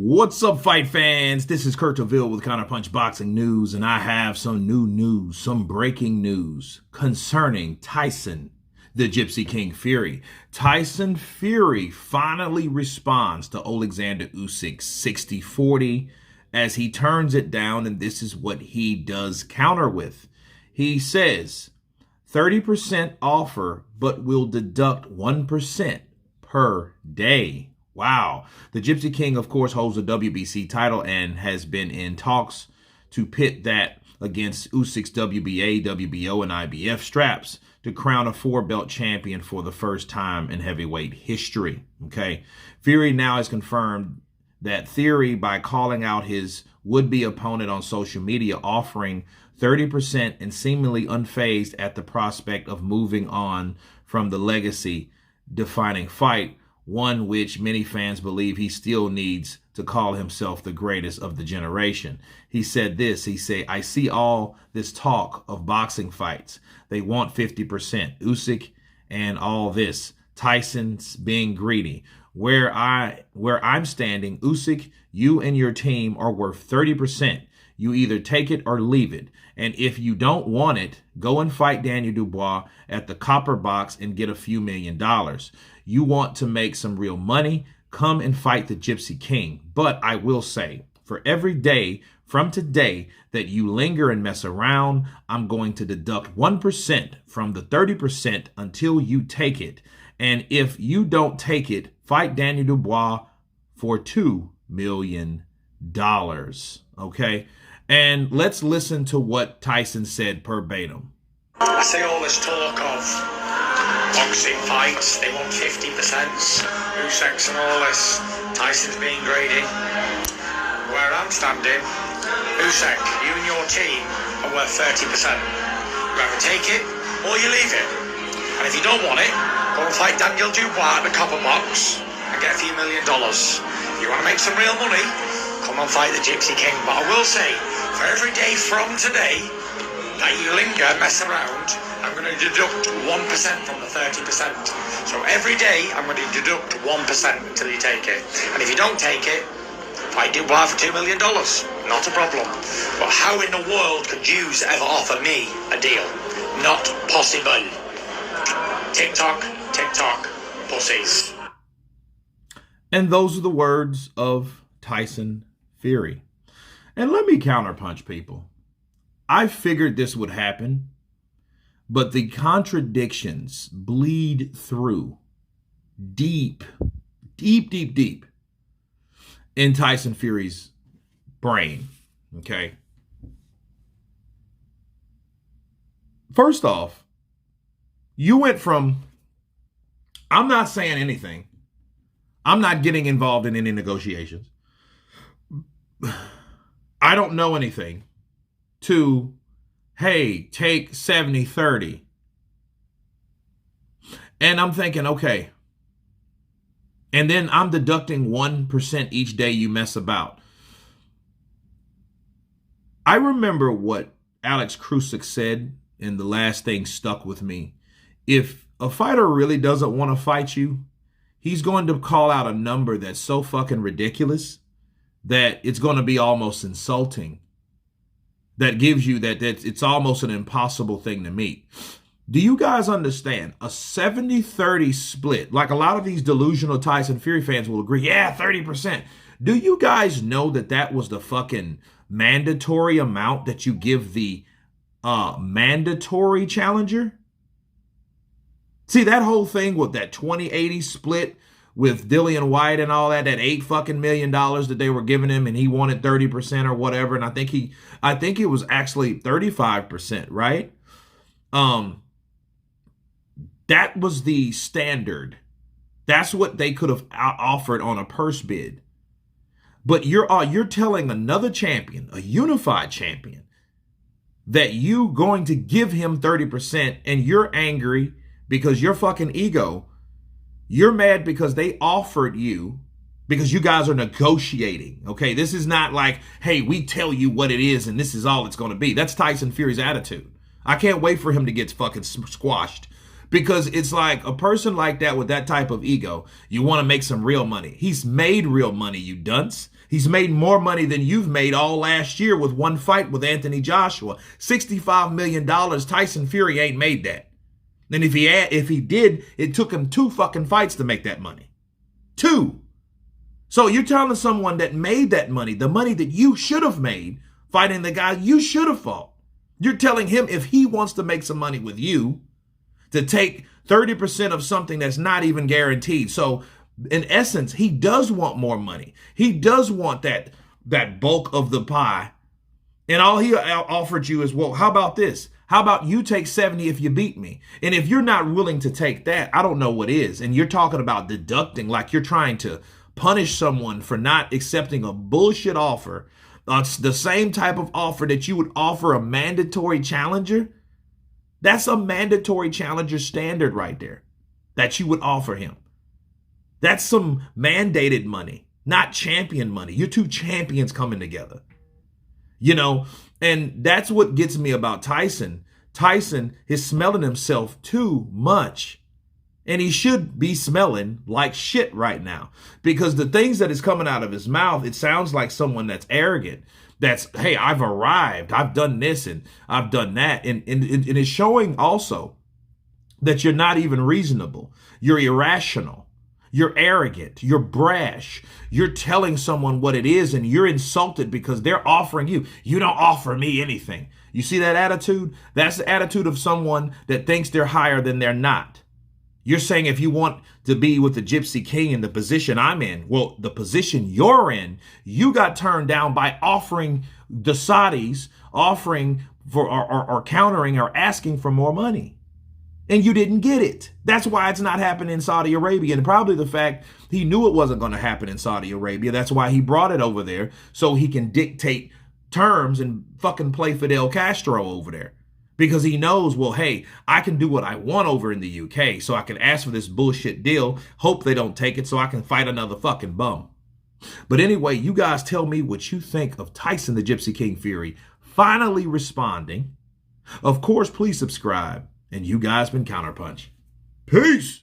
What's up, fight fans? This is Kurt DeVille with Counterpunch Boxing News, and I have some new news, some breaking news concerning Tyson, the Gypsy King Fury. Tyson Fury finally responds to Alexander Usyk's 60-40 as he turns it down, and this is what he does counter with. He says, 30% offer, but will deduct 1% per day. Wow. The Gypsy King, of course, holds the WBC title and has been in talks to pit that against Usyk's WBA, WBO, and IBF straps to crown a four-belt champion for the first time in heavyweight history. Okay. Fury now has confirmed that theory by calling out his would-be opponent on social media, offering 30% and seemingly unfazed at the prospect of moving on from the legacy-defining fight, one which many fans believe he still needs to call himself the greatest of the generation. He said this, he said, I see all this talk of boxing fights. They want 50%. Usyk and all this. Tyson's being greedy. Where I'm standing, Usyk, you and your team are worth 30%. You either take it or leave it. And if you don't want it, go and fight Daniel Dubois at the Copper Box and get a few $1 million. You want to make some real money, come and fight the Gypsy King. But I will say, for every day from today that you linger and mess around, I'm going to deduct 1% from the 30% until you take it. And if you don't take it, fight Daniel Dubois for $2 million. Okay? And let's listen to what Tyson said verbatim. I see all this talk of boxing fights, they want 50%, Usyk's and all this, Tyson's being greedy. Where I'm standing, Usyk, you and your team are worth 30%. You either take it or you leave it. And if you don't want it, go and fight Daniel Dubois at the Copper Box and get a few $1 million. If you want to make some real money, come and fight the Gypsy King. But I will say, for every day from today that you linger, mess around, I'm going to deduct 1% from the 30%. So every day I'm going to deduct 1% until you take it. And if you don't take it, fight Dubois for $2 million. Not a problem. But how in the world could Jews ever offer me a deal? Not possible. TikTok, TikTok, pussies. And those are the words of Tyson Fury. And let me counterpunch, people. I figured this would happen, but the contradictions bleed through deep in Tyson Fury's brain, okay? First off, you went from, I'm not saying anything. I'm not getting involved in any negotiations. I don't know anything, to, hey, take 70-30. And I'm thinking, okay. And then I'm deducting 1% each day you mess about. I remember what Alex Krusik said, and the last thing stuck with me. If a fighter really doesn't want to fight you, he's going to call out a number that's so fucking ridiculous that it's going to be almost insulting. That gives you that it's almost an impossible thing to meet. Do you guys understand? A 70-30 split, like a lot of these delusional Tyson Fury fans will agree, yeah, 30%. Do you guys know that that was the fucking mandatory amount that you give the mandatory challenger? See, that whole thing with that 20-80 split with Dillian White and all that $8 million that they were giving him, and he wanted 30% or whatever. And I think it was actually 35%, right? That was the standard. That's what they could have offered on a purse bid. But you're telling another champion, a unified champion, that you going to give him 30%, and you're angry because your fucking ego. You're mad because they offered you, because you guys are negotiating, okay? This is not like, hey, we tell you what it is and this is all it's going to be. That's Tyson Fury's attitude. I can't wait for him to get fucking squashed, Because it's like a person like that with that type of ego, you want to make some real money. He's made real money, you dunce. He's made more money than you've made all last year with one fight with Anthony Joshua. $65 million. Tyson Fury ain't made that. And if he did, it took him 2 fucking fights to make that money. 2. So you're telling someone that made that money, the money that you should have made, fighting the guy you should have fought. You're telling him if he wants to make some money with you, to take 30% of something that's not even guaranteed. So in essence, he does want more money. He does want that bulk of the pie. And all he offered you is, well, how about this? How about you take 70 if you beat me? And if you're not willing to take that, I don't know what is. And you're talking about deducting, like you're trying to punish someone for not accepting a bullshit offer. The same type of offer that you would offer a mandatory challenger. That's a mandatory challenger standard right there that you would offer him. That's some mandated money, not champion money. You're 2 champions coming together. You know, and that's what gets me about Tyson. Tyson is smelling himself too much. And he should be smelling like shit right now. Because the things that is coming out of his mouth, it sounds like someone that's arrogant. That's, hey, I've arrived. I've done this and I've done that. And it's showing also that you're not even reasonable. You're irrational. You're arrogant. You're brash. You're telling someone what it is and you're insulted because they're offering you. You don't offer me anything. You see that attitude? That's the attitude of someone that thinks they're higher than they're not. You're saying if you want to be with the Gypsy King in the position I'm in, well, the position you're in, you got turned down by offering the Saudis, offering for or countering or asking for more money. And you didn't get it. That's why it's not happening in Saudi Arabia. And probably the fact he knew it wasn't going to happen in Saudi Arabia. That's why he brought it over there so he can dictate terms and fucking play Fidel Castro over there. Because he knows, well, hey, I can do what I want over in the UK, so I can ask for this bullshit deal, hope they don't take it, so I can fight another fucking bum. But anyway, you guys tell me what you think of Tyson the Gypsy King Fury finally responding. Of course, please subscribe. And you guys been Counterpunch. Peace!